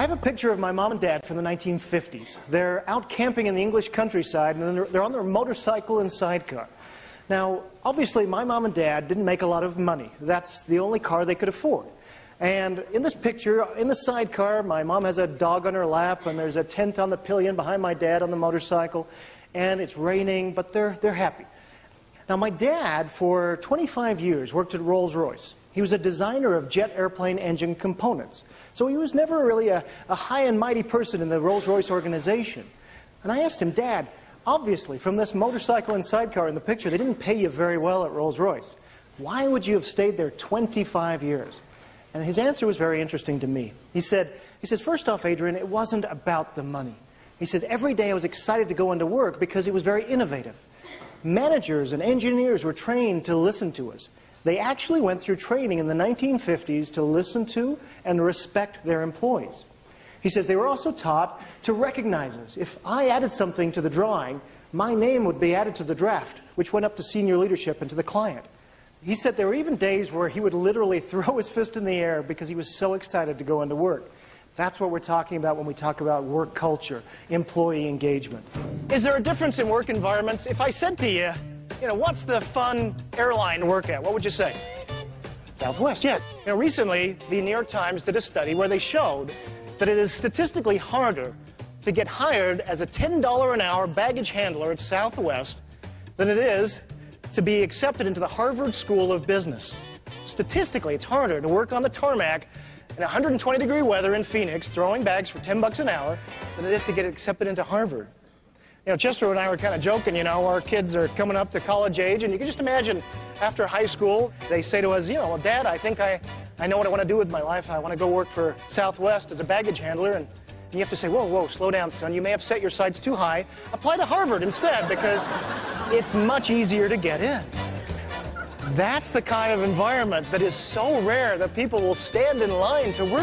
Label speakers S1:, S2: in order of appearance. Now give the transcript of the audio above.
S1: have a picture of my mom and dad from the 1950s. They're out camping in the English countryside, and they're on their motorcycle and sidecar. Now, obviously, my mom and dad didn't make a lot of money. That's the only car they could afford. And in this picture, in the sidecar, my mom has a dog on her lap, and there's a tent on the pillion behind my dad on the motorcycle, and it's raining, but they're happy. Now, my dad, for 25 years, worked at Rolls-Royce. He was a designer of jet airplane engine components. So he was never really a high and mighty person in the Rolls-Royce organization. And I asked him, Dad, obviously, from this motorcycle and sidecar in the picture, they didn't pay you very well at Rolls-Royce. Why would you have stayed there 25 years? And his answer was very interesting to me. He says, first off, Adrian, it wasn't about the money. He says, every day I was excited to go into work because it was very innovative. Managers and engineers were trained to listen to us. They actually went through training in the 1950s to listen to and respect their employees. He says they were also taught to recognize us. If I added something to the drawing, my name would be added to the draft, which went up to senior leadership and to the client. He said there were even days where he would literally throw his fist in the air because he was so excited to go into work. That's what we're talking about when we talk about work culture, employee engagement.
S2: Is there a difference in work environments? If I said to you, what's the fun airline to work at? What would you say? Southwest, yeah. Recently, the New York Times did a study where they showed that it is statistically harder to get hired as a $10 an hour baggage handler at Southwest than it is to be accepted into the Harvard School of Business. Statistically, it's harder to work on the tarmac in 120-degree weather in Phoenix, throwing bags for $10 an hour, than it is to get accepted into Harvard. Chester and I were kind of joking, our kids are coming up to college age, and you can just imagine after high school, they say to us, well, Dad, I think I know what I want to do with my life. I want to go work for Southwest as a baggage handler. And you have to say, whoa, slow down, son. You may have set your sights too high. Apply to Harvard instead, because it's much easier to get in. That's the kind of environment that is so rare that people will stand in line to work.